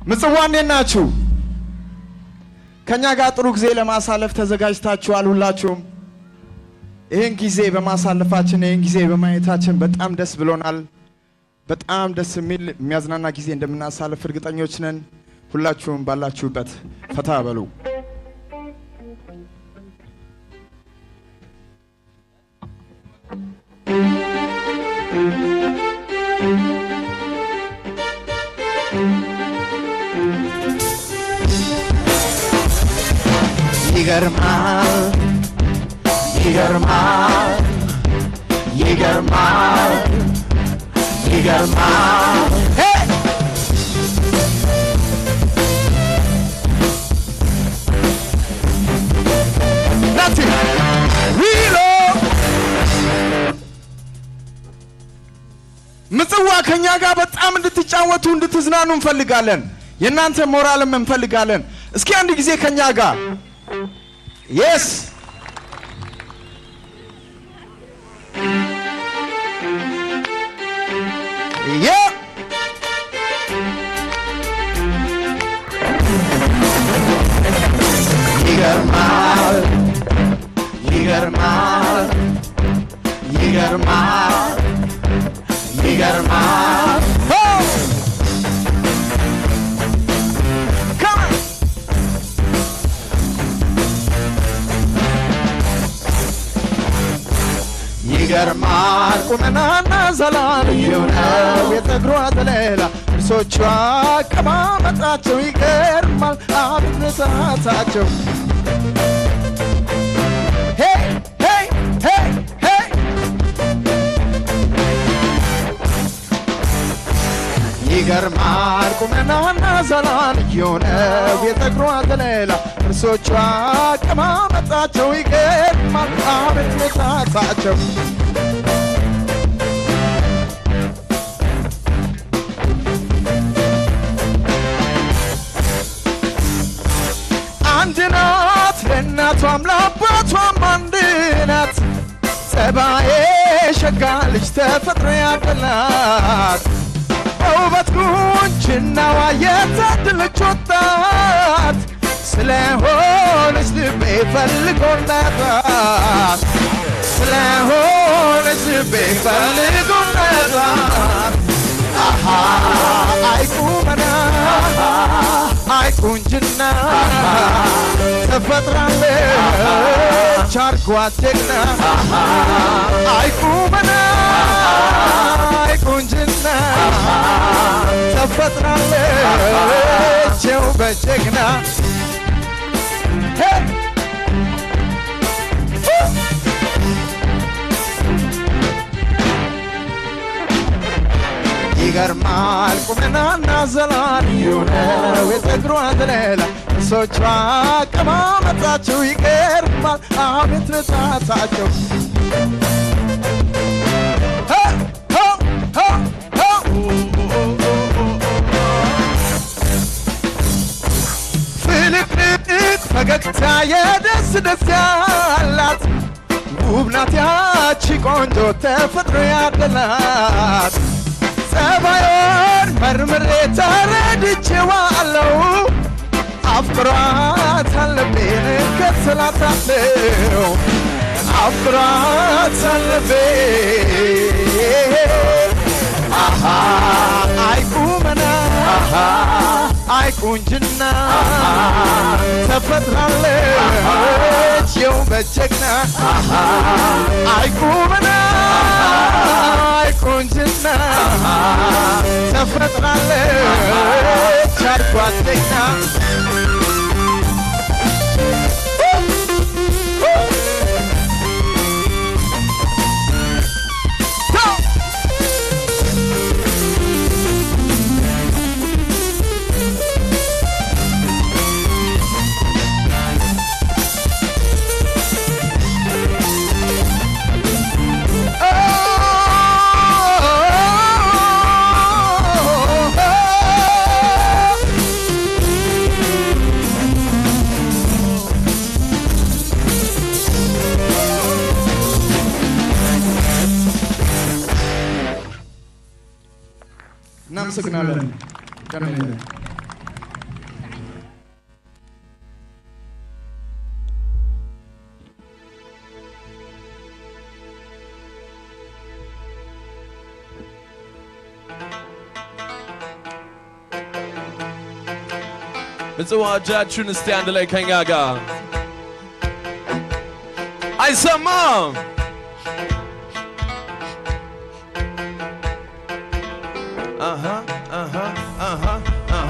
ምጽዋን ናችሁ ከኛ ጋር ጥሩ ጊዜ ለማሳለፍ ተዘጋጅታችኋል ሁላችሁም ይሄን ጊዜ በማሳለፋችን ይሄን ጊዜ በማየታችን በጣም ደስ ብሎናል በጣም ደስ የሚል የሚያዝናና ጊዜ እንደምናሳልፍ እርግጠኞች ነን ሁላችሁም ባላችሁበት ፈታ በሉ ይገርማል ይገርማል ይገርማል ይገርማል ምጽዋ ከኛ ጋር በጣም እንድትጫወቱ እንድትዝናኑ እንፈልጋለን የናንተ ሞራልም እንፈልጋለን እስኪ አንድ ጊዜ ከኛ ጋር Yes. Yeah. ይገርማል ይገርማል ይገርማል ይገርማል ይገርማል ቁመናና ዘላን ይሆነው የፀጉሯ ዘለላ እርሶቿ አቀማመጣቸው ይገርማል አብነታቸው ሄይ ሄይ ሄይ ሄይ ይገርማል ቁመናና ዘላን ይሆነው የፀጉሯ ዘለላ እርሶቿ አቀማመጣቸው ይገርማል አብነታቸው አንድ ናት ለእናቷም ለአባቷም አንድ ሸጋልሽ ተፈጥሮ ያደላት በውበት ቁንጅናዋ የታደለች ወጣት ስለሆነች ልቤ ፈልጎላታል ስለሆነች ልቤ ፈልጎላታል አሃ አይ ቁመና አይ ቁንጅና ተፈጥራለች አርጓት ጀግና አይ ቁመና አይ ቁንጅና ተፈጥራለች የውበት ጀግና ይገርማል ቁመናና ዘላንዮ ነው የፀጉሯ ዘለላ እርሶቿ አቀማመጣቸው ይገርማል አቤት ንጣታቸው ፍልቅልቅ ፈገግታ የደስ ደስ ያላት ውብ ናት ያቺ ቆንጆ ተፈጥሮ ያደላት ጸባዩን መርምሬ ተረድቼዋለሁ አፍቅሯታል ልቤን እከተላታለሁ አፍቅሯታል ልቤን አሃ አይ ቁመና አይ ቁንጅና ተፈጥራለች የውበት ጀግና አይ ቁመና አይ ቁንጅና ተፈጥራለች አርጓት ጀግና እናመሰግናለን። እጽዋጃችሁን እስቲ አንድ ላይ ከኛ ጋር አይሰማም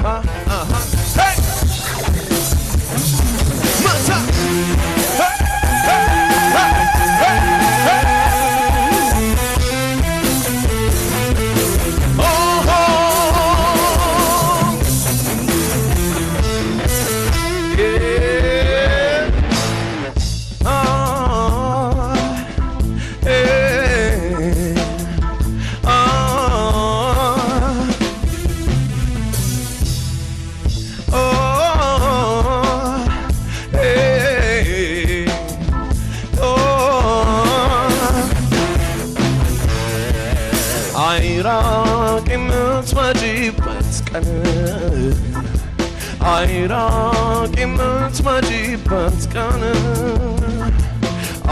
Hey! Mata! Hey! Hey! Hey! Hey! Oh! Yeah! Oh! Yeah! አይራቅ የምትመጪበት ቀን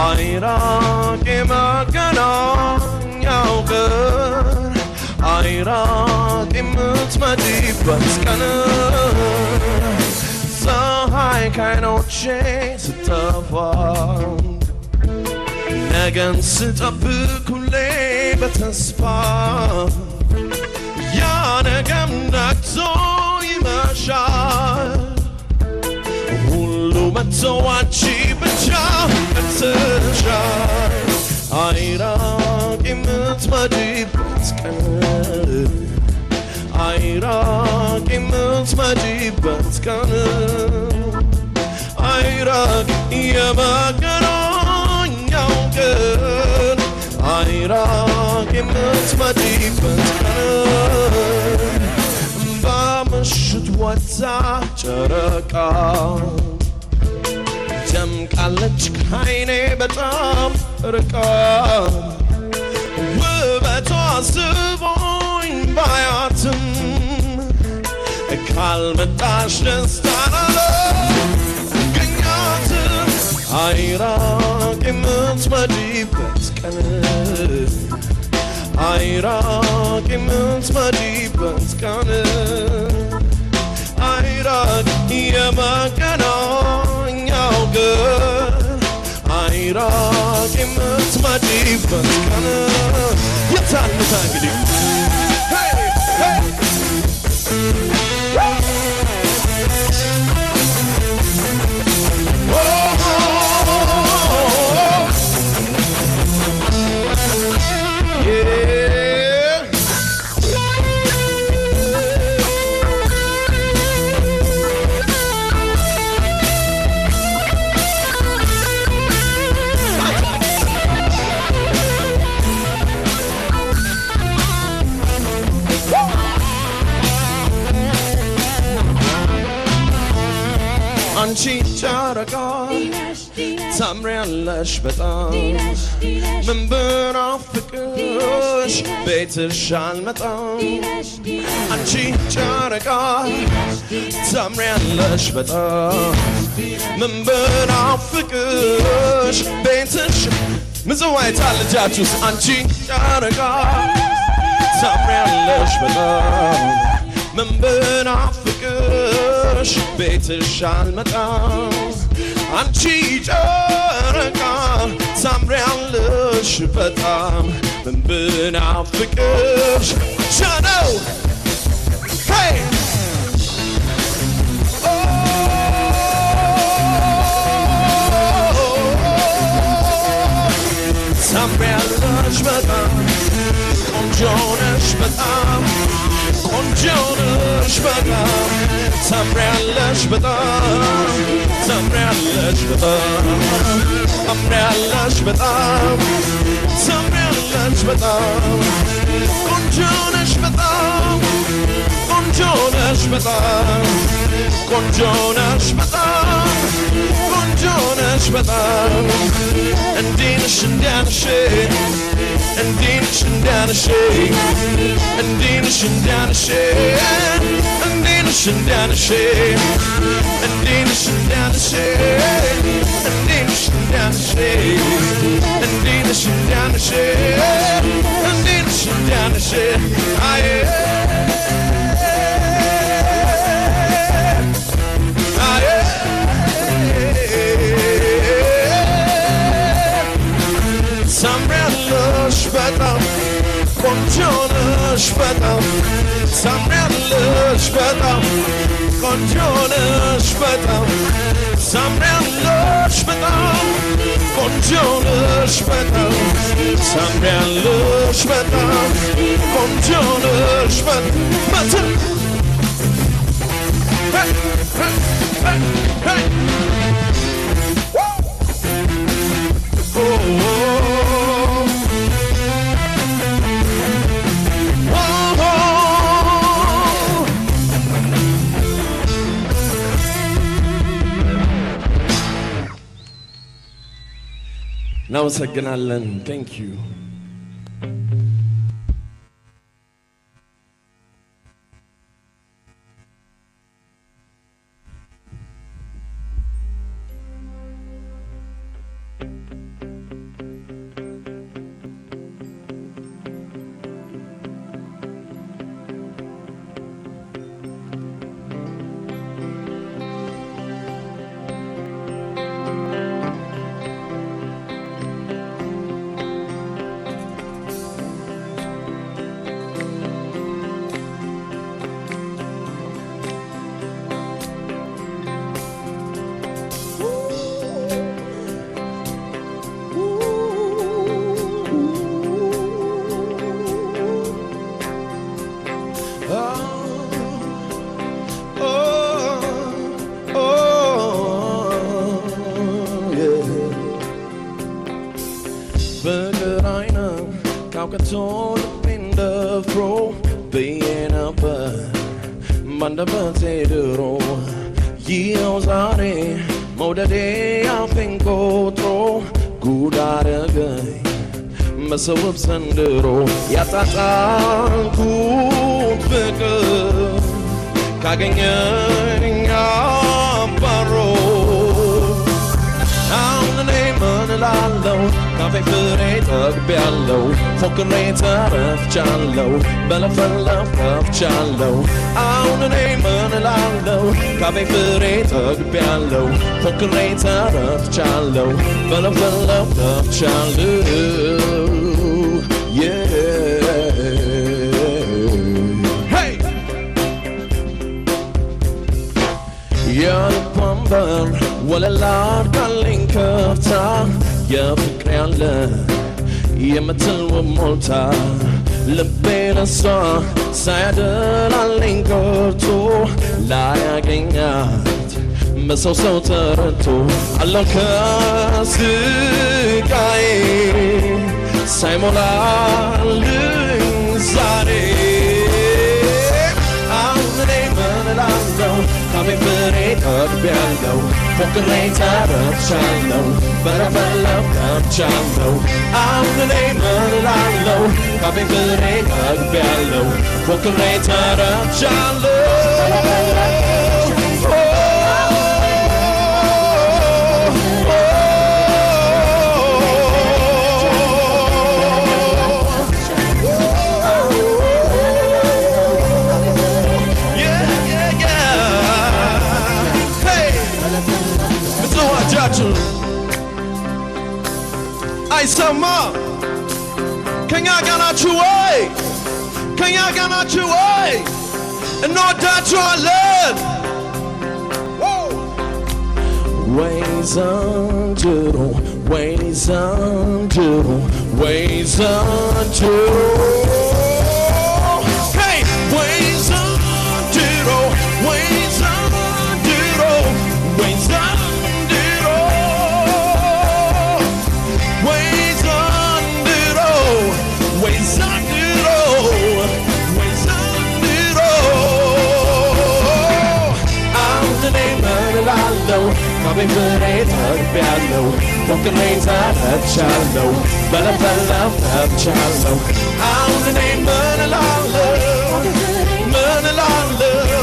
አይራቅ የመገናኛው ቀን አይራቅ የምትመጪበት ቀን ፀሐይ ከዓይኖቼ ስትጠፋ ነገን ስጠብቅ ሁሌ በተስፋ ያ ነገም ነግቶ ይመሻል ሁሉ መጥቶ አንቺ ብቻ መጥተሻል አይራቅ የምትመጪበት ቀን አይራቅ የምትመጪበት ቀን አይራቅ የመገናኛው ቀን አይራቅ የምትመጪበት ቀን በምሽት ወጣ ጨረቃ ደምቃለች ከዓይኔ በጣም ርቃ አስቦኝ ባያትም ካልመጣሽ ደስታን አላገኛትም አይራቅ የምትመጪበት ቀን አይራቅ የምትመጪበት ቀን አይራቅ የመገናኛው ቀን አይራቅ የምትመጪበት ቀን የታንታ እንግዲህ አንቺ ጨረቃ ታምሪያለሽ በጣም ምን ብናፍቅሽ ቤትሽ አልመጣም አንቺ ጨረቃ ታምሪያለሽ በጣም ምን ብናፍቅሽ ቤትሽ ምጽዋ የታል እጃችሁስ አንቺ ጨረቃ ታምሪያለሽ በጣም ምን ብናፍቅሽ ቤትሽ አልመጣም አንቺ ጨረቃ ታምሪያለሽ በጣም ምን ብናፍቅሽ ቻነው ሄይ ታምሪያለሽ በጣም ቆንጆ ነሽ በጣም ቆንጆ ነሽ በጣም ታምሪያለሽ በጣም ታምሪያለሽ በጣም ታምሪያለሽ በጣም ታምሪያለሽ በጣም ቆንጆ ነሽ በጣም ቆንጆ ነሽ በጣም ቆንጆ ነሽ በጣም ቆንጆ ነሽ በጣም እንዲህ ነሽ እንዲያነሽ እንዲህ ነሽ እንዲያነሽ እንዲህ ነሽ እንዲያነሽ እንዲህ ነሽ እንዲያነሽ እንዲህ ነሽ እንዲያነሽ እንዲህ ነሽ እንዲያነሽ እንዲህ ነሽ እንዲያነሽ እንዲህ ነሽ እንዲያነሽ አይ ታምሪያለሽ በጣም ቆንጆ ነሽ በጣም ታምሪያለሽ በጣም ቆንጆ ነሽ በጣም ታምሪያለሽ በጣም ቆንጆ ነሽ በጣም ታምሪያለሽ በጣም ቆንጆ ነሽ በጣም እናመሰግናለን ቴንክ ዩ Told in the fro being up Mandabate duro Yields are a moda day I think go throw good at a guy መስዋብ ዘንድሮ ያጣጣንኩት ፍቅር ካገኘኝ አባሮ አሁን እኔ ምን እላለሁ ካፌ ፍሬ ጠግቤያለሁ ፎክሬ ተረፍቻለሁ በለፈለፍ ከፍቻለሁ አሁን እኔ ምን እላለሁ ካፌ ፍሬ ጠግቤያለሁ ፎክሬ ተረፍቻለሁ በለፈለፍ ከፍቻለሁ የልቧን በር ወለል አድርጋልኝ ከፍታ የፍቅር ያለ የምትል ውብ ሞልታ ልቤ ለሷ ሳያደላልኝ ቀርቶ ላያገኛት በሰው ሰው ተረድቶ አለው ከስቃዬ ሳይሞላልኝ ዛሬ አሁን እኔ ምን እላለሁ ካፌ ፍሬ ጠግቤያለሁ ፎክሬ ተረፍቻለሁ በለፈለፍ ከፍቻለሁ አሁን እኔ ምን እላለሁ ካፌ ፍሬ ጠግቤያለሁ ፎክሬ ተረፍቻለሁ አይሰማ ከኛ ጋር ናችሁ ወይ? ከኛ ጋር ናችሁ ወይ? እንወዳችኋለን። ወይ ዘንድሮ ወይ ዘንድሮ ወይ ዘንድሮ ወይ ዘንድሮ ወይ ዘንድሮ ወይ ዘንድሮ ካፌ ፍሬ ጠግቤያለሁ ፎክሬ ተረፍቻለሁ በለፈለፍ ከፍቻለሁ አሁን እኔ ምን እላለሁ ምን እላለሁ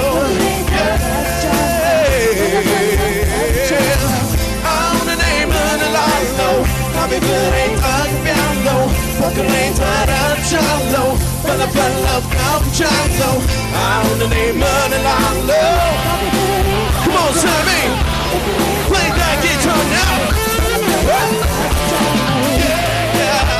አሁን እኔ ምን እላለሁ ካፌ ፍሬ ጠግቤያለሁ ፎክሬ ተረፍቻለሁ በለፈለፍ ከፍቻለሁ አሁን እኔ ምን እላለሁ Come on, Sammy! Play that guitar now! Yeah! Yeah!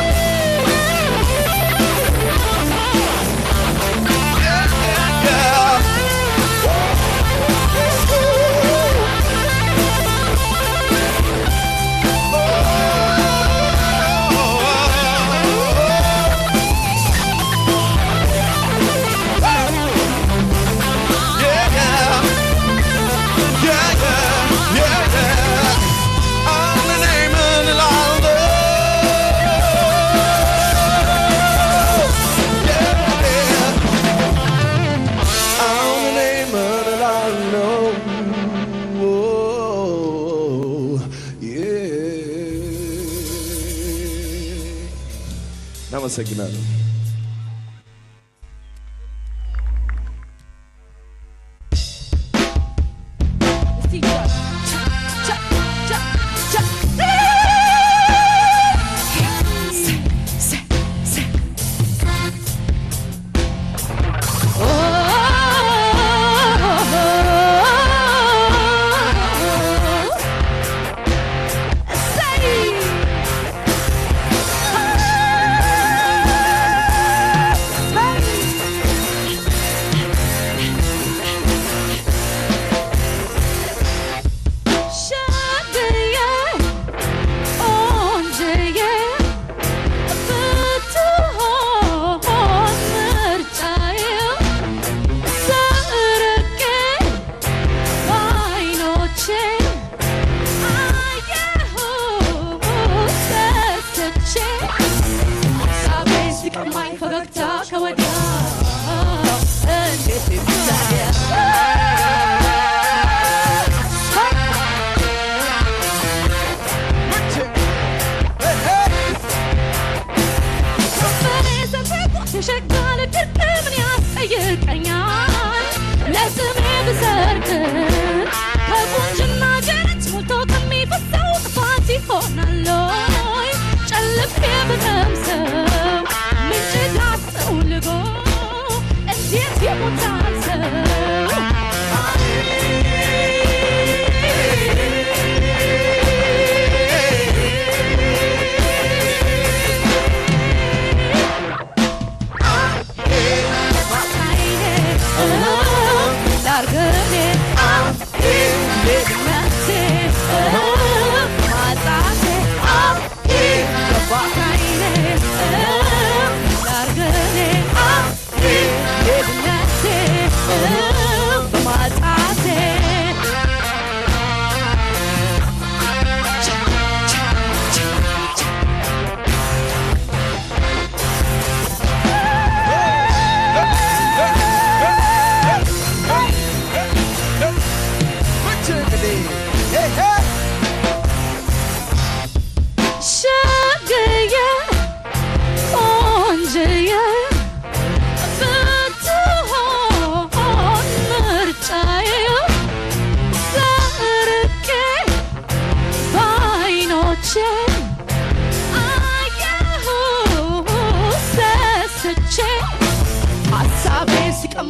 እናመሰግናለን። ሆናለይ ጨልፌ ብተምሰው ምንጭ ታስውልጎ እንዴት ይሞታል ሰው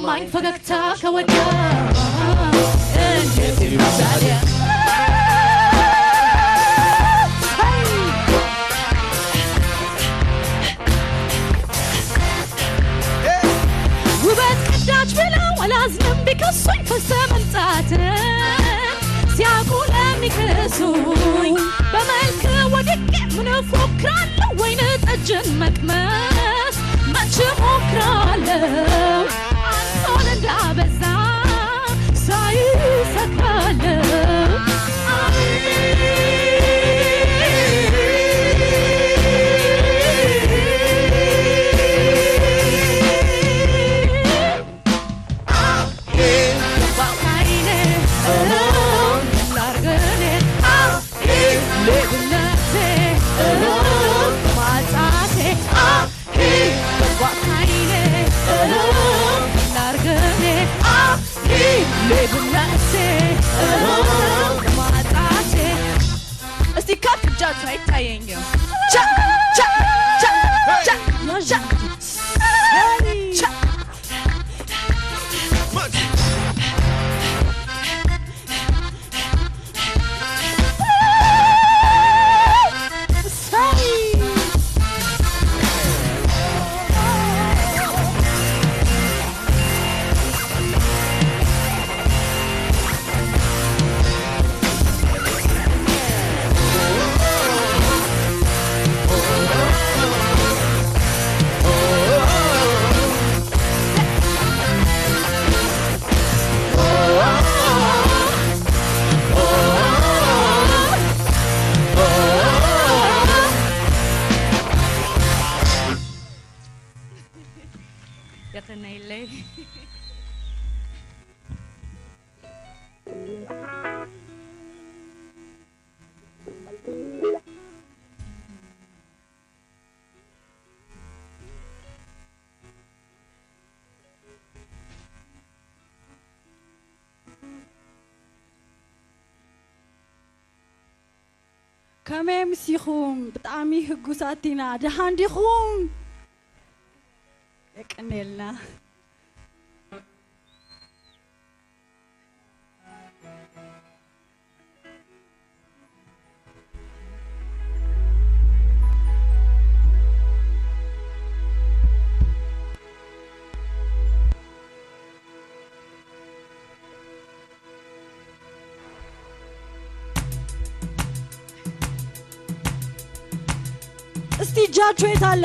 Mein vergakta kawada endet imsalia ውበት ከዳች ብለው አላዝንም ቢከሱኝ ፈሰመንጣትን ሲያውቁ ለሚከሱኝ በመልክ ወድቄ ምን እፎክራለሁ ወይን ጠጅን መቅመስ መች እሞክራለሁ Sonunda beza sayı sakalı Esti kap judge right tayenge cha cha cha cha cha cha كمام سيخوم بتعمي هجوساتنا دهاندي خوم يكنيلنا እስቲ ጃችሁ የታለ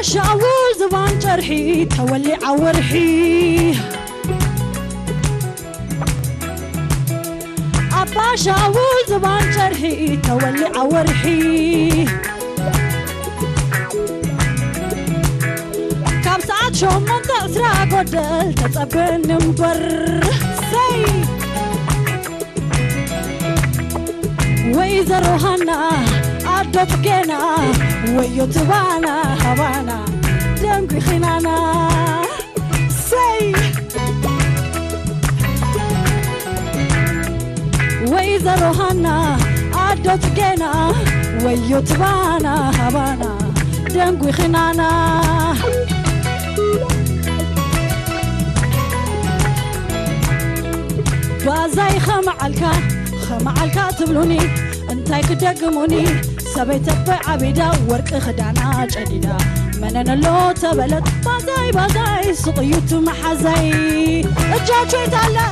شاول زبان جرحي تولي عورحي أبا شاول زبان جرحي تولي عورحي كم ساعة شومن تأسرع قدل تتقبل نمبر سي ويزروهنا عدت جنا ويتبانا هوانا دمك خنانا سي ويزروهنا عدت جنا ويتبانا هوانا دمك خنانا بازاي خمعلكا تبلوني انتاي كدقموني سبيت بعبيدا ورق خدانا جديدا منن لو تبلت بازاي سقيوت محزاي اجاچو يتالا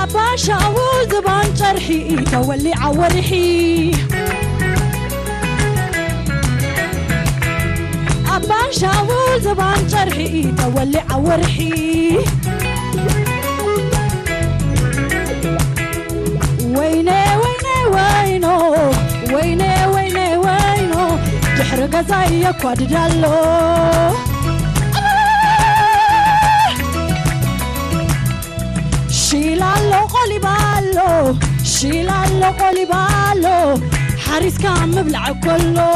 ابا شاول زبان جرحي تولي عورحي أبا شاول زبان جرحي تولي عورحي ويني وينو تحرق زيك ودجلو شيلالو قولي بالو حارس كام مبلع كله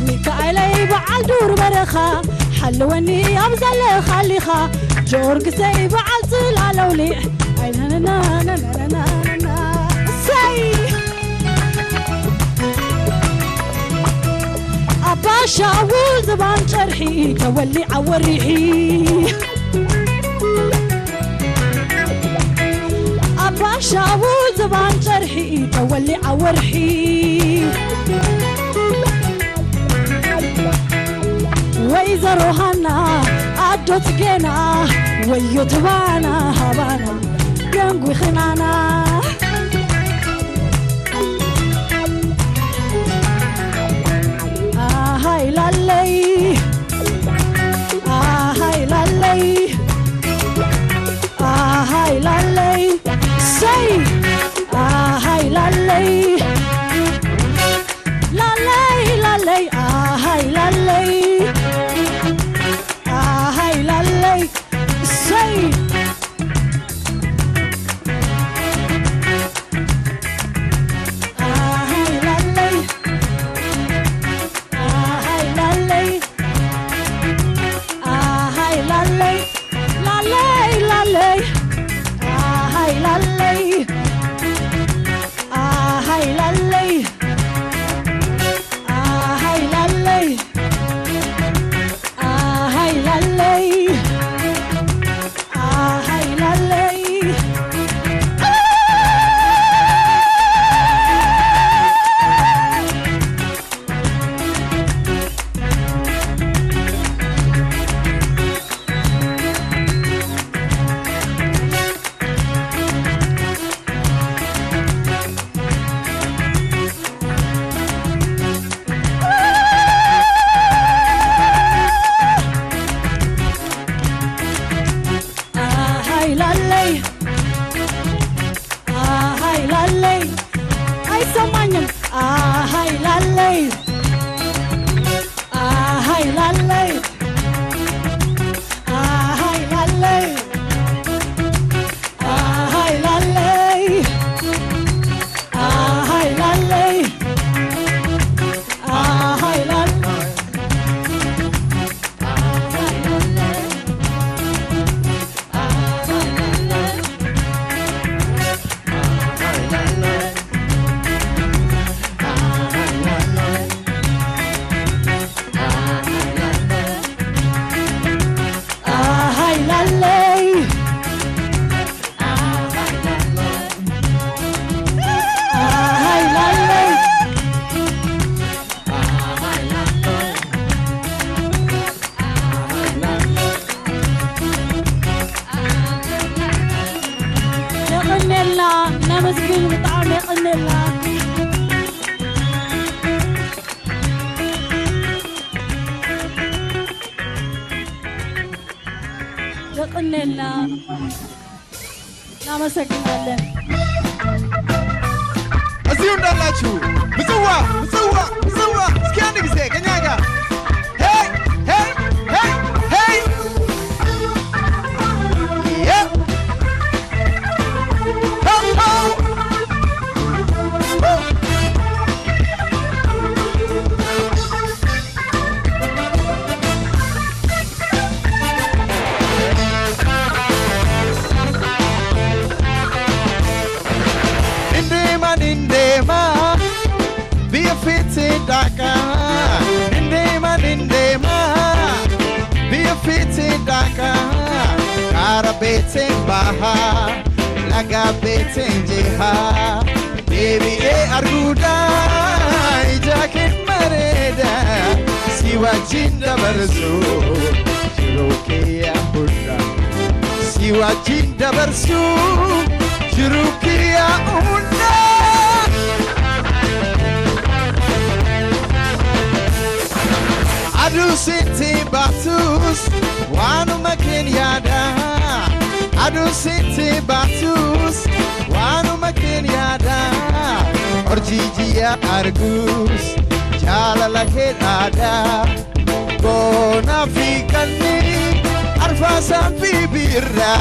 ميكائيلي بعل دور مرخا حلوني أبزل خليخا جورج سي بعل صلالولي سي أبا شاول زبان جرحي تولي عوريحي أبا شاول زبان جرحي تولي عورحي ويزروهنا عدت جنا ويتبانا هبانا جنقوي خنانا هاي لالي هاي لالي هاي لالي say هاي لالي لالي هاي لالي هاي لالي say هاي لالي هاي لالي هاي لالي لالي هاي لالي هاي لالي هاي لالي هاي لالي هاي لالي مسكين بطعم يقن الله ቅኔና እናመሰግናለን እዚሁ እንዳላችሁ ምጽዋ ምጽዋ ምጽዋ እስኪ አንድ ጊዜ ከኛ ጋር ሄይ ሄይ ሄይ ሄይ Daka Nindema Be a fitty Daka Kara beting Baha Laga beting Jiha Baby Aruda Jacket Mareda Siwa Jinda Barzu Jurukia Buddha Siwa Jinda Barzu Jurukia Unda Adu City Batus, Wanu Makenyada. Adu City Batus, Wanu Makenyada. Orjijia Argus, Jalala Hedada. Bona Fikani, Arfasa Bibira,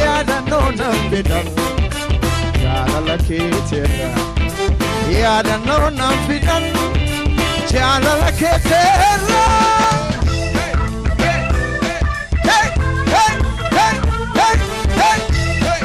Yada no Nambidan. Jalala Ketera, Yada no Nambidan. Jala la ketera hey hey hey hey hey hey hey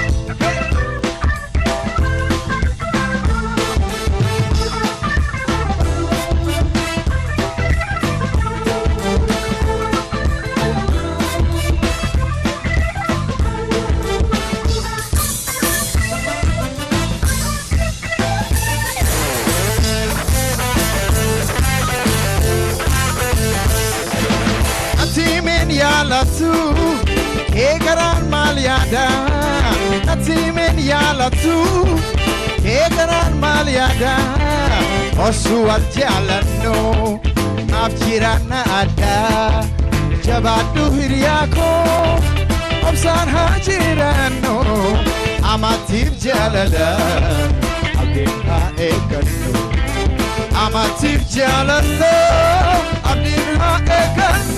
Yalatu, Egaran Maliada, Natimen Yalatu, Egaran Maliada, Osu Aljalano, Abjirana Ada, Jabatu Hiriako, Obsan Hajirano, Amativ Jalala, Abdinha Ekanu, Amativ Jalala, Abdinha Ekanu.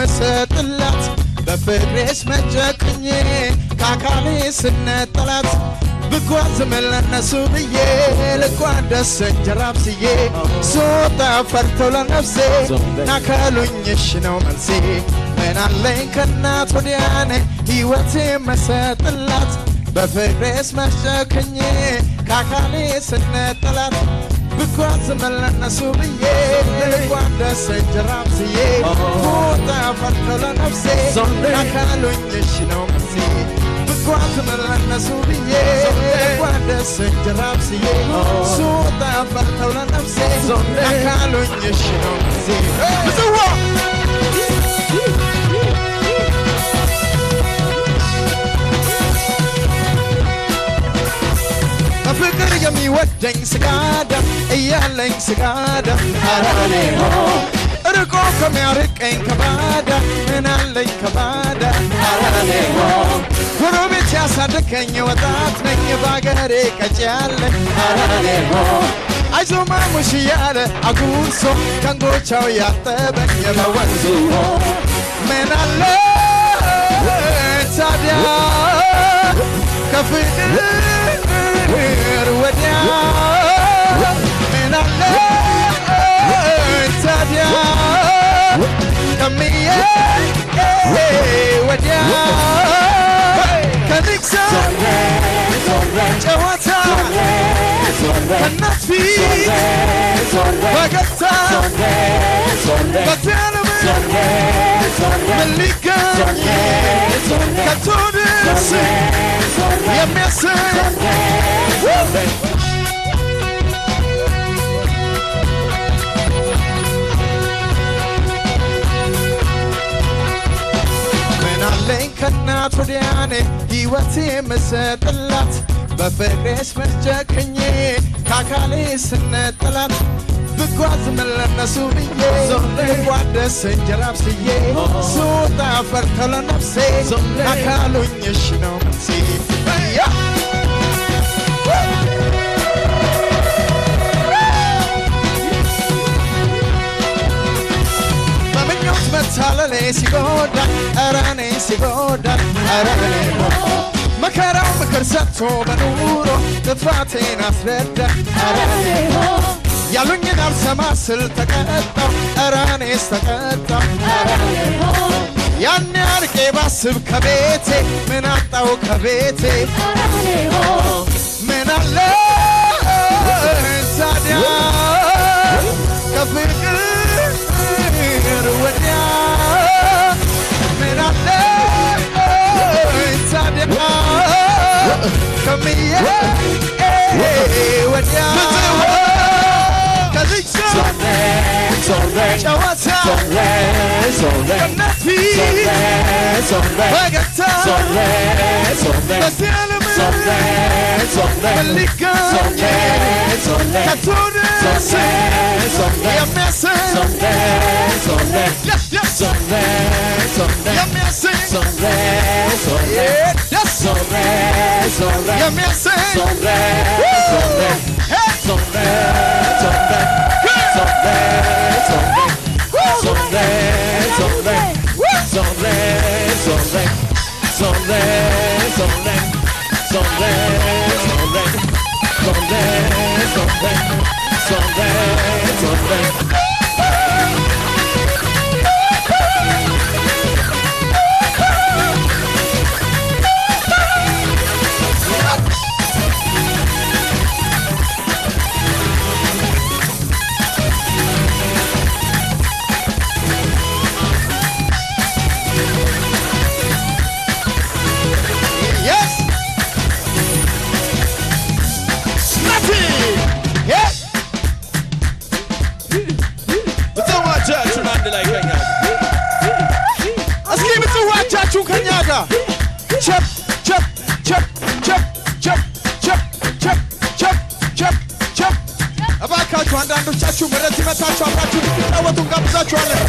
መሰጥላት በፍቅሬስ መጨክኜ ካካሌ ስነጠላት ብጓዝ መለነሱ ብዬ ልቋደስ እንጀራብ ስዬ ሶጣ ፈርተው ለነፍሴ ናካሉኝሽ ነው መልሴ ምናለኝ ከናት ወዲያኔ ሕይወቴ መሰጥላት በፍቅሬስ መጨክኜ ካካሌ ስነጠላት ብጓዝ መለነሱ ብዬ ልቋደስ እንጀራብ ስዬ ሶጣ ፈርተው ለነፍሴ ናካሉኝሽ ነው መልሴ ብጓዝ መለነሱ ብዬ ልቋደስ እንጀራብ ስዬ ሶጣ ፈርተው ለነፍሴ ናካሉኝሽ ነው መልሴ ምጽዋ ፍቅር የሚወደኝ ስጋዳ እያለኝ ስጋዳ አራኔሆ ርቆ ከሚያርቀኝ ከባዳ ምናለኝ ከባዳ አራኔሆ ጎረቤት ያሳደገኝ ወጣት ነኝ ባገሬ ቀጫለኝ አራኔሆ አይዞ ማሙሽ እያለ አጉርሶ ከንጎቻው ያጠበኝ በወንዙ ምን አለ ታዲያ ከፍቅር ወዲያ ምን አለ ታዲያ ከሚዬ ወዲያ ከንግሳ ጨዋታ ከእናት ፊት ፈገግታ በትያለም ምን ሊገኝ ከቶ ደስ የሚያሰኝ ምናለኝ ከእናት ወዲያኔ ሕይወቴ የምሰጥላት በፍቅሬስ መጨክኜ ከአካሌ ስነጥላት ብጓዝ ምን ለነሱ ብዬ ልቋደስ እንጀራ አብስዬ ስወጣ ፈርተው ለነፍሴ አካሉኝ እሺ ነው መልሴ በምኞት መታለሌ ሲጎዳኝ ኧረ እኔ ሲጎዳኝ ኧረ እኔ መከራው ምክር ሰጥቶ በኑሮ ጥፋቴን አስረዳኝ ኧረ እኔ ያሉኝን አልሰማ ስል ተቀጣው ኧረ እኔስ ተቀጣው ኧረ እኔ ያን አርቄ ባስብ ከቤቴ ምን አጣው ከቤቴ ኧረ እኔ ምን አለ ታዲያ ከፍቅር ወዲያ ምን አለ ታዲያ ከሚዬ ወዲያ ከዚች ጨዋታ ከእናት ፊት ፈገግታ በዚህ ዓለም ምን ሊገኝ ከቶ ደስ የሚያሰኝ የሚያሰኝ ደስ የሚያሰኝ እባካችሁ አንዳንዶቻችሁ ምረት ይመታችሁ አብራችሁ ተጫወቱን ጋብዛችኋለን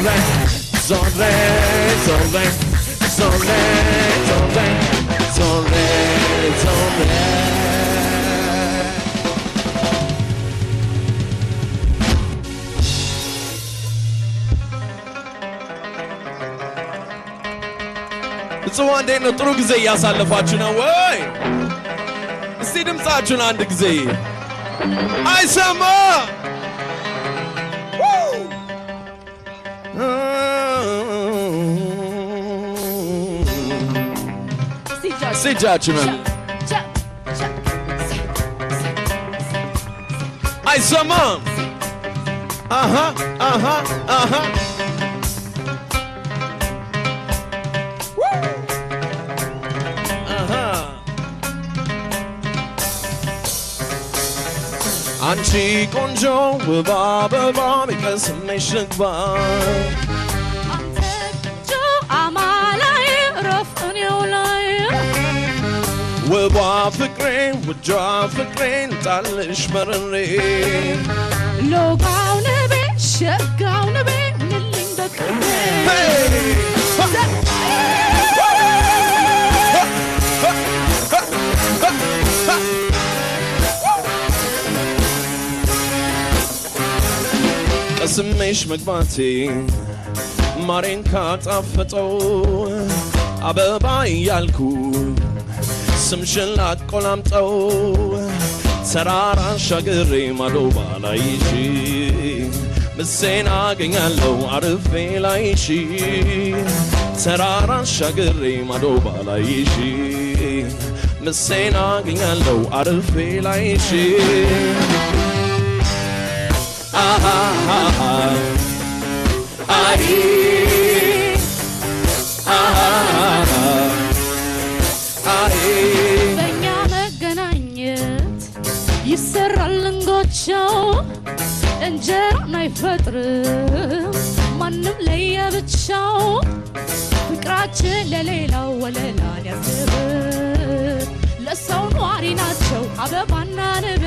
zonre, zonre, zonre, zonre, zonre, zonre, zonre. So one day no ጥሩ ጊዜ ያሳለፋችሁ ነው ወይ? እስቲ ድምጻችሁን አንድ ጊዜ አይሰማ ሲጃችሁን አይሰማ አሃ አሃ አሃ አንቺ ቆንጆ ውብ አበባ ቢቀስምሽ ልግባ አንተ ጆ አማላይ ረፍኔው ላይ ውቧ ፍቅሬ ውጇ ፍቅሬን ጣልሽ በርሬ ሎጋው ንቤ ሸጋው ንቤ ምንልኝ በቅርቤ ቀስሜሽ መግባቴ ማሬን ካጣፈጠው አበባ እያልኩ ስምሽን ላቆላምጠው ተራራን ሻግሬ ማዶ ባላይሽ ምሴን አገኛለሁ አርፌ ላይሽ ተራራን ሻግሬ ማዶ ባላይሽ ምሴን አገኛለሁ አርፌ ላይሽ ah ah ah ai ah ai በእኛ መገናኘት ይሰራል እንጎቻው እንጀራን አይፈጥርም ማንም ለየብቻው ፍቅራችን ለሌላው ወለላን ያስብር ለሰው ኗሪ ናቸው አበባና ንብ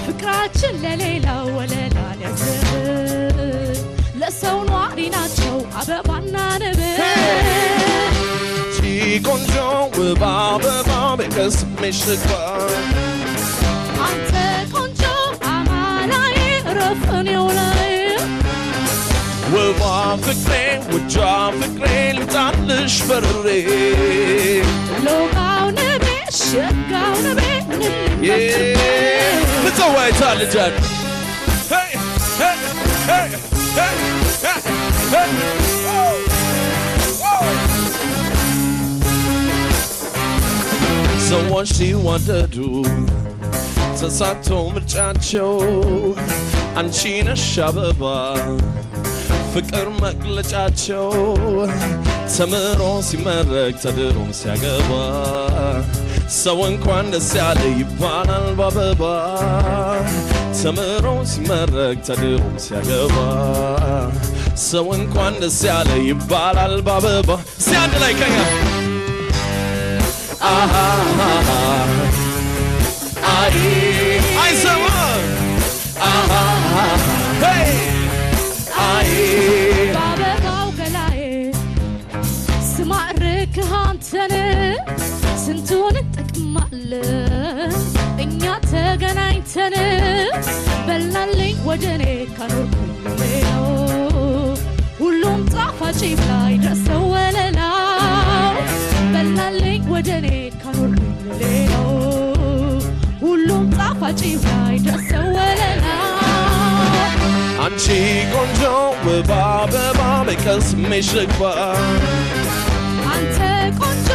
ፍቅራችን ለሌላው ወለላን ያስብር ለሰው ኗሪ ናቸው አበባና ንብ ቆንጆ ውብ አበባ ቢቀስምሽ ልግባ አንተ ቆንጆ አማላይ ረፍኔው ላይ ውቧ ፍቅሬ ውጇ ፍቅሬ ልጣልሽ በርሬ ሎጋው ንቤ ሸጋው ንቤ ምጽዋ ይታልጃል ሰዎች ሲዋደዱ ተሳቶ ምርጫቸው አንቺ ነሽ አበባ ፍቅር መግለጫቸው ተምሮ ሲመረቅ ተድሮም ሲያገባ ሰው እንኳን ደስ ያለ ይባላል በአበባ ተምሮ ሲመረቅ ተድሮም ሲያገባ ሰው እንኳን ደስ ያለ ይባላል በአበባ ሲያንድ ላይ ከኛ አሃ አይ አይሰማ አሃ ሄይ አይ በአበባው ገላዬ ስማርክህ አንተን ስንቱን ጥቅማለን እኛ ተገናኝተን በላልኝ ወደኔ ካኖርኩኝ ሌላው ሁሉም ጣፋጭ ላይ ደርሰው ወለላው በላልኝ ወደኔ ካኖርኩኝ ሌላው ሁሉም ጣፋጭ ላይ ደርሰው ወለላው አንቺ ቆንጆ ውብ አበባ ቢቀስምሽ ልግባ አንተ ቆንጆ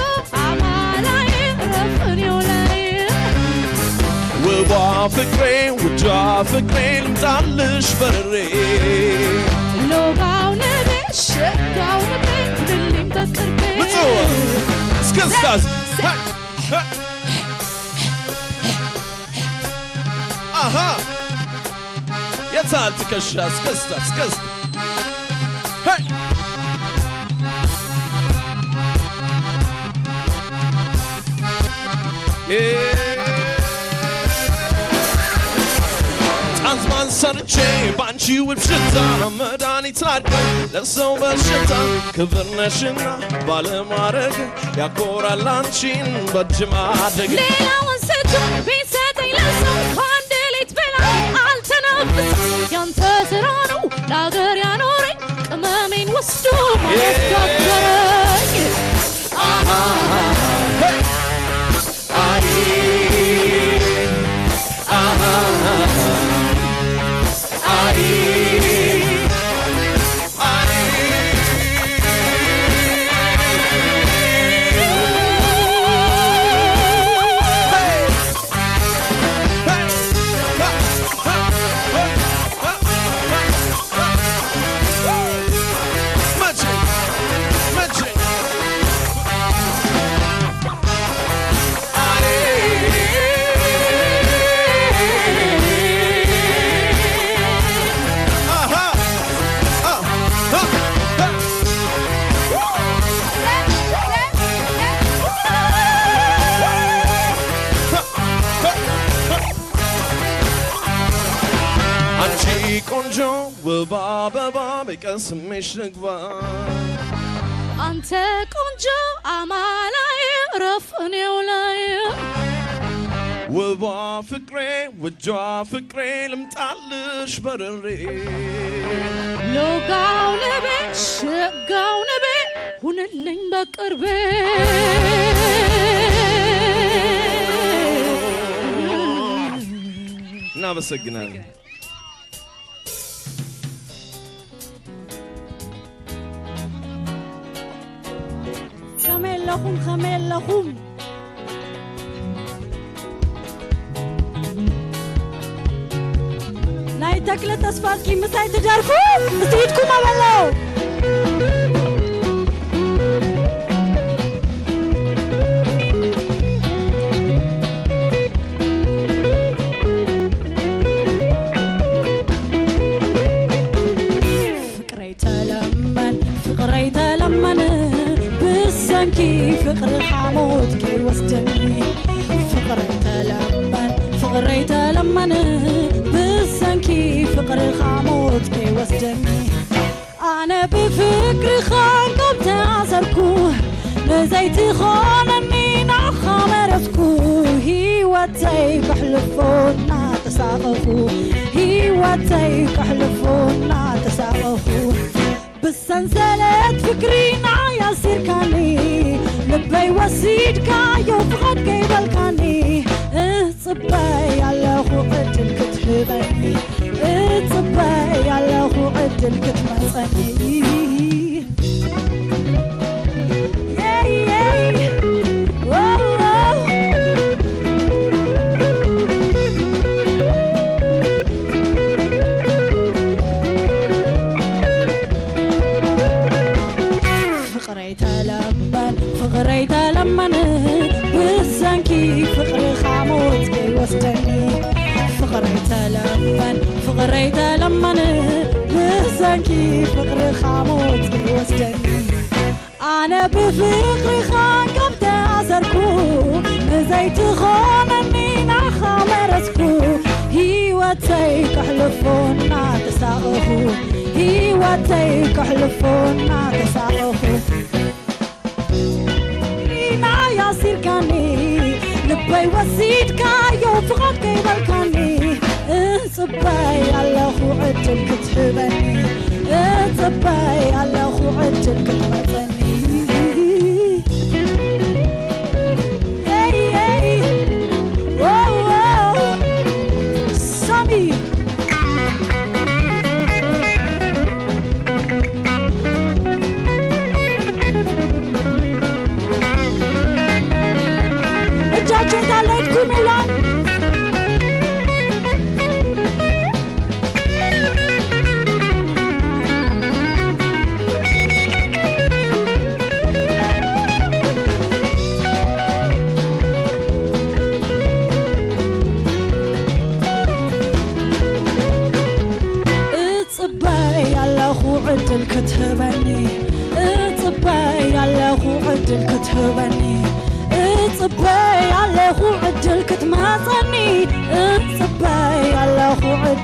አማላይ ረፍኔው ላይ ውቧ ፍቅሬ ውጇ ፍቅሬ ልምጣልሽ በርሬ ሎጋው ንቤ ሸጋው ንቤ ምንልኝ በቅርቤ ምጽዋ እስከስታስ አሃ የታል ትከሻ እስከስታ እስከስታ ሄይ ጨለማን ሰርቼ ባንቺ ውብ ሽታ መድኃኒት ላድርግ ለሰው በሽታ ክብር ነሽና ባለማድረግ ያኮራል አንቺን በእጅ ማደግ ሌላውን ስቶ ቢሰጠኝ ለሰው ከአንድ ሌት በላይ አልተነፍስም ያንተ ስራ ነው ለአገር ያኖረኝ ቅመሜን ወስዶ ማስጋገረኝ ቆንጆ ውብ አበባ በቀስምሽ ልግባ አንተ ቆንጆ አማላይ ረፍኔው ላይ ውቧ ፍቅሬ ውጇ ፍቅሬ ልምጣልሽ በርሬ ሎጋው ልቤ ሸጋው ልቤ ሁንልኝ በቅርቤ እናመሰግናለን خميل لخم ناي تاكلت أسفاركي مساي تجاركم مستيدكم أبلاو فقري تلمن بسنكي فقر حمود كي وسدني فقري تلمن بسنكي فقر حمود كي وسدني أنا بفكر خان قبت عصركو نزيتي خانني نخمرتكو هي واتي كحلفونا تساقفو هي واتي كحلفونا تساقفو بالسنسلات فكرينا يا سيركاني لبي وسيدكا يفقد كيبالكاني صباي على خو عدل كتحبني صباي على خو عدل كتمسني فقري تلمن بسنكي فقر خاموت كي وسدني فقري تلمن بسنكي فقر خاموت كي وسدني أنا بفقر خان قبت أسركو نزيت خانني نخمرتكو هي واتي كحلفونا تساقفو هي واتي كحلفونا تساقفو يا سيركاني لبي وسيدكا يوفقك كيبالكاني صباي على خو عدل كتحبني صباي على خو عدل كتمسني سامي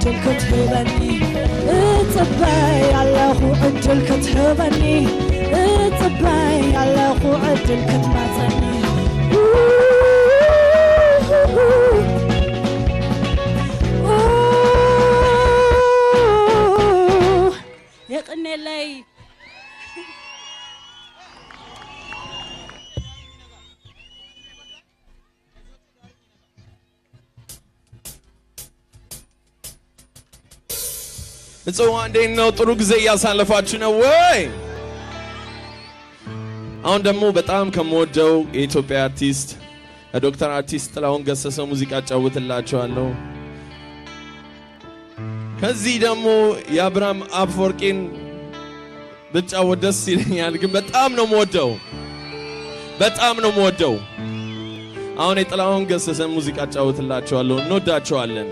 ዕድል ክትህበኒ እጽበይ ኣለኹ ዕድል ክትህበኒ እጽበይ ኣለኹ ዕድል ክትማፀኒ يقنلي It's a one day no ጥሩ ጊዜ ያሳለፋችሁ ነው ወይ? አሁን ደግሞ በጣም ከመወደው የኢትዮጵያ አርቲስት ዶክተር አርቲስት ጥላሁን ገሰሰ ሙዚቃ ጫውትላችኋለሁ። ከዚህ ደግሞ የአብርሃም አፈወርቂን ብጫወት ደስ ይለኛል፣ ግን በጣም ነው የምወደው። አሁን የጥላሁን ገሰሰ ሙዚቃ ጫውትላችኋለሁ። እንወዳችኋለን።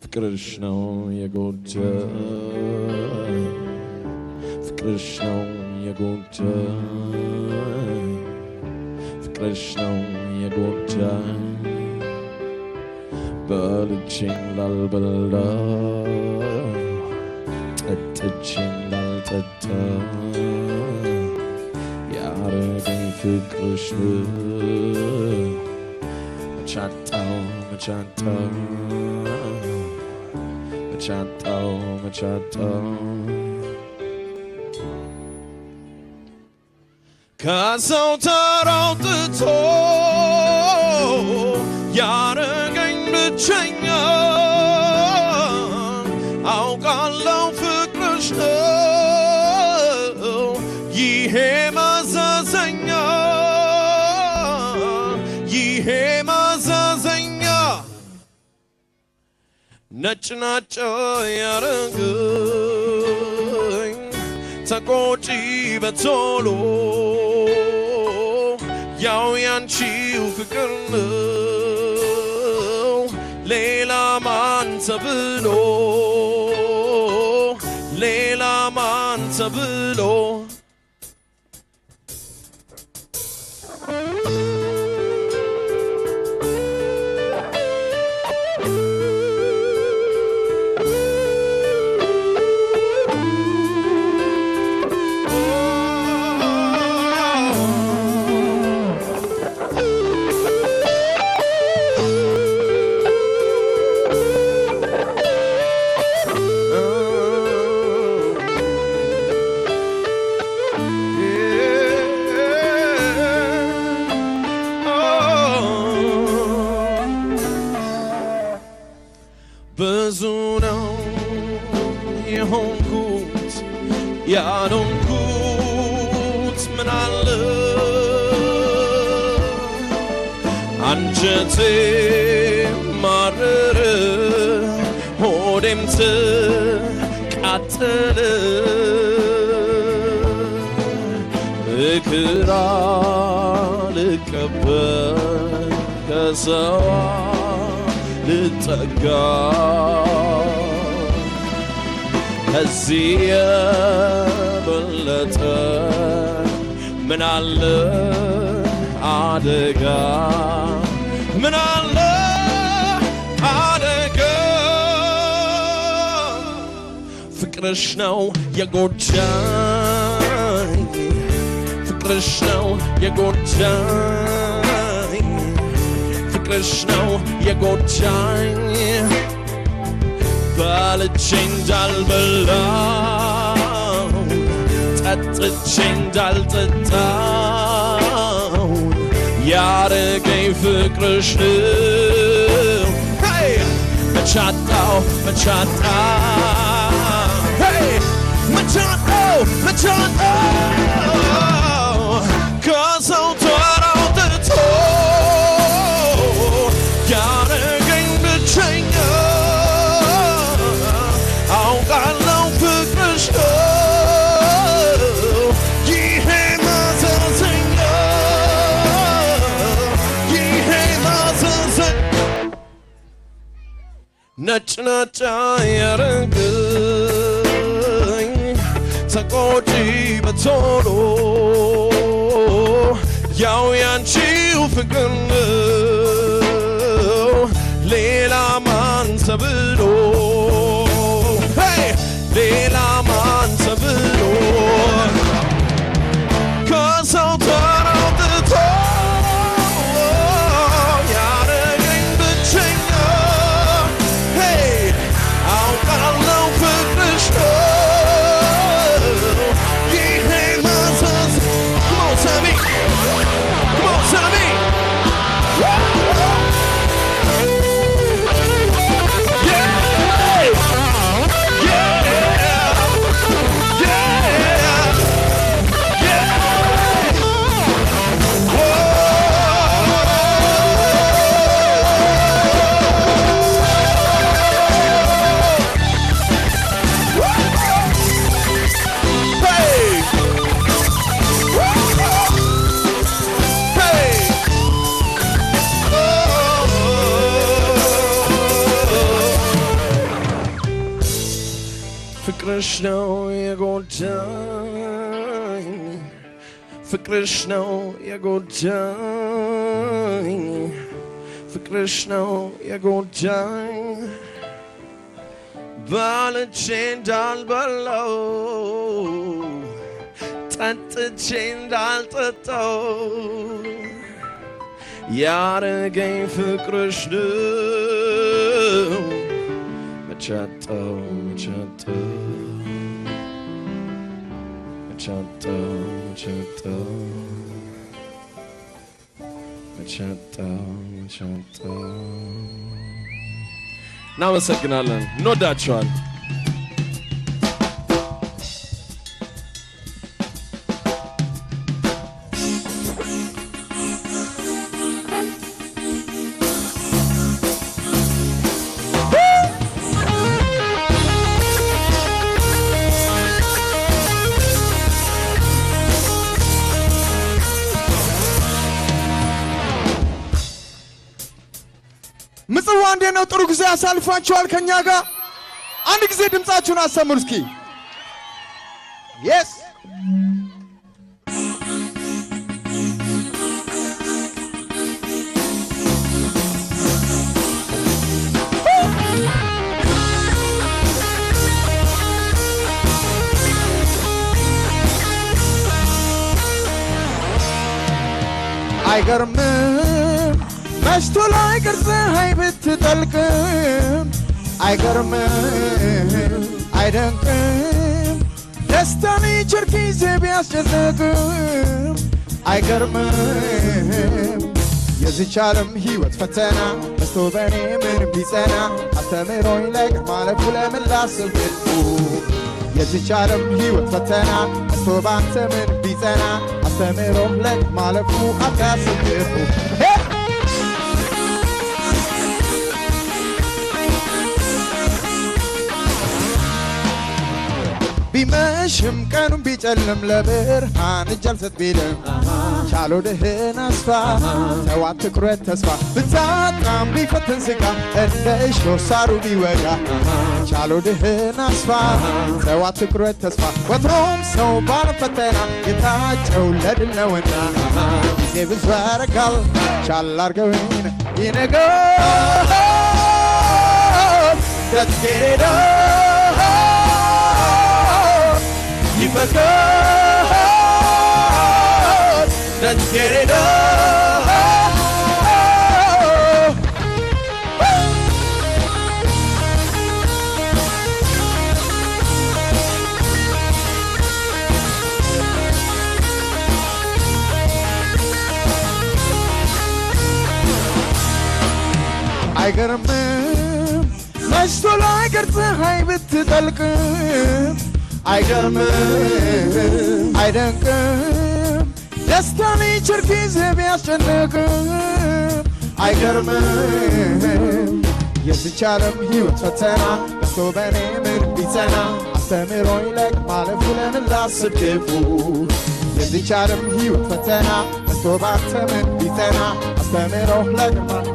ፍቅርሽ ነው የጎዳኝ ፍቅርሽ ነው የጎዳኝ ፍቅርሽ ነው የጎዳኝ በልቼን ላልበላ ጠጥቼን ላልጠጣ ያረገኝ ፍቅርሽ መቻጣው ከሰው ተራውጥቶ ያረገኝ ብቸኛ አውቃለሁ ፍቅርሽ ነው ይሄ ማዘዘኛ ነጭ ናጭ ያረገኝ ተቆጪ በቶሎ ያው ያንቺው ፍቅር ነው ሌላ ማን ተብሎ ብዙ ነው የሆንኩት ያልሆንኩት ምን አለ አንጀቴ ማረረ ሆዴም ተቃጠለ ምክር ልቀበል ከሰው ልጠጋ ከዚህ የበለጠ ምን አለ አደጋ ምን አለ አደጋ ፍቅርሽ ነው የጎዳኝ ፍቅርሽ ነው የጎዳኝ ፍቅርሽ ነው የጎዳኝ በልቼ እንዳልበላው ጠጥቼ እንዳልጠጣው ያረገኝ ፍቅርሽ ነው መቻጣው ከሰው ተራውጥቶ ያረ ነጭ ነጭ ያረገኝ ተቆጪ በቶሎ ያው ያንቺው ፍቅር ነው ሌላ ማን ተብሎ ሌላ ማን ተብሎ ከሰው ተራውጥቶ ያረገኝ ብቸኛ አውቃለሁ ፍቅርሽ ነው ይሄ ማዘዝ Come on, Sammy! Come on, Sammy! ፍቅርሽ ነው የጎዳኝ ፍቅርሽ ነው የጎዳኝ ፍቅርሽ ነው የጎዳኝ ባልቼ እንዳልበላው ጠጥቼ እንዳልጠጣው ያረገኝ ፍቅርሽ ነው መቻጣው እናመሰግናለን እንወዳችኋለን ምጽዋ እንዴት ነው? ጥሩ ጊዜ አሳልፋችኋል ከኛ ጋር? አንድ ጊዜ ድምጻችሁን አሰሙን እስኪ። yes አይገርምም መሽቶ ላይ ቅርጽህ ብትጠልቅም አይገርምም አይደንቅም ደስታን ይችር ጊዜ ቢያስጨንቅም አይገርምም የዚች ዓለም ሕይወት ፈተና በስቶ በኔ ምን ቢጸና አስተምሮኝ ለቅር ማለፉ ለምን ላስብኩ የዚች ዓለም ሕይወት ፈተና በስቶ ባንተ ምን ቢጸና አስተምሮኝ ለቅር ማለፉ አታስብኩ ቢመሽም ቀኑን ቢጨልም ለብርሃን እጅ አልሰጥ ቢልም ቻሎ ድህን አስፋ ተዋት ትኩረት ተስፋ ብታጣም ቢፈትን ስጋ እንደ እሾህ ሳሩ ቢወጋ ቻሎ ድህን አስፋ ተዋት ትኩረት ተስፋ ወትሮም ሰው ባለፈተና የታጨው ለድል ነውና ጊዜ ብዙ ያረጋል ቻል አርገውን ይነገር ደስጌዳ because let's get it on. አይገርምም መሽቶ ላይ ቅርጽህ ብትጠልቅም አይገርምም አይደንቅም ደስታን ይችር ጊዜ ቢያስጨንቅም አይገርምም የዚች ዓለም ሕይወት ፈተና በስቶ በኔ ምን ቢጸና አስተምሮኝ ለቅር ማለፉ ለምን ላስብ ክፉ የዚች ዓለም ሕይወት ፈተና በስቶ ባንተ ምን ቢጸና አስተምሮኝ ለቅር ማለፉ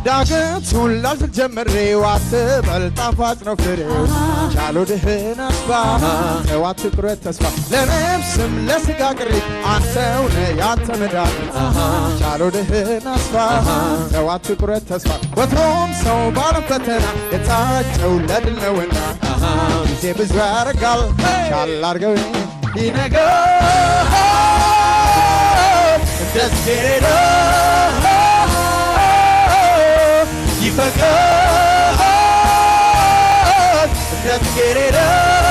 ዳገቱን ላልጀመሬው አትበል ጣፋጭ ነው ፍሬው ቻሎ ድህን አስፋ ተው አትቁረጥ ተስፋ ለነፍስም ለሥጋ ቅሪት አንተው ነህ ያንተ መድኃኒት ቻሎ ድህን አስፋ ተው አትቁረጥ ተስፋ ወትሮም ሰው ባለም ፈተና የታጨው ለድል ነውና ጊዜ ብዙ ያረጋል ቻል አርገው ይነጋል ደስ ይላል ይፈቃል ደስ ይላል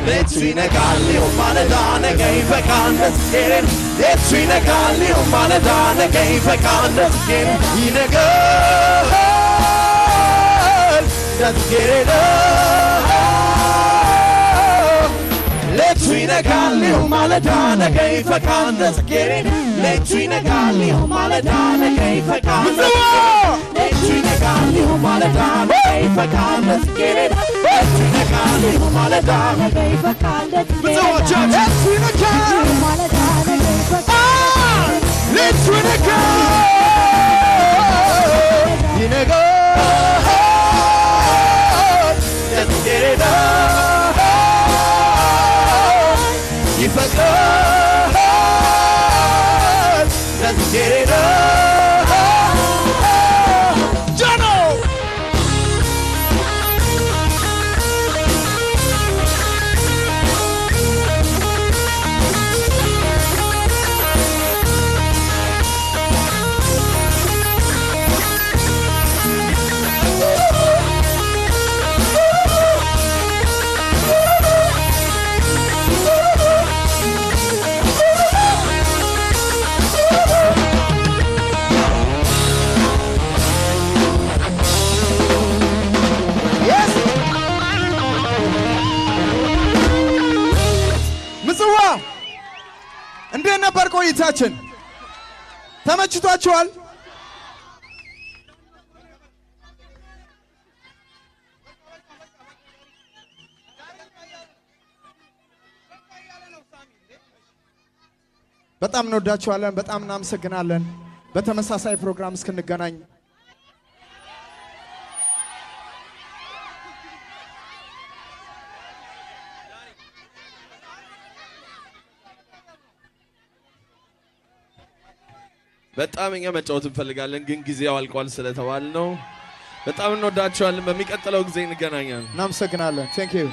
ሌቱ ይነጋል ይሁን ማለዳ ነገ ይፈቃል ደስ ይላል ሌቱ ይነጋል ይሁን ማለዳ ነገ ይፈቃል ደስ ይነጋል ደስ ይላል ሌቱ ይነጋል ይሁን ማለዳ ነገ ይፈቃል ደስ ይላል ሌቱ ይነጋል ይሁን ማለዳ ነገ ይፈቃል ሌቱ ይነጋል ይሁን ማለዳ ነገ ይፈቃል ደስ ይላል ሌቱ ይነጋል ይሁን ማለዳ ነገ ይፈቃል ደስ ይላል ሌቱ ይነጋል ይሁን ማለዳ ነገ ይፈቃል ሌቱ ይነጋል ይነጋል ደስ ይላል ይፈቃል ደስ ይላል ጃኖ ምጽዋ እንዴት ነበር ቆይታችን? ተመችቷችኋል? በጣም እንወዳችኋለን። በጣም እናመሰግናለን። በተመሳሳይ ፕሮግራም እስክንገናኝ በጣም እኛ መጫወት እንፈልጋለን ግን ጊዜው አልቋል ስለተባለ ነው። በጣም እንወዳችኋለን። በሚቀጥለው ጊዜ እንገናኛለን። እናመሰግናለን። ቴንክ ዩ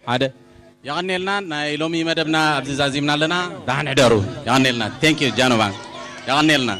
عادة يغنيلنا نايلومي مدبنا عبد الزازيمنا لنا دهن حدارو يغنيلنا ثانك يو جانو بان يغنيلنا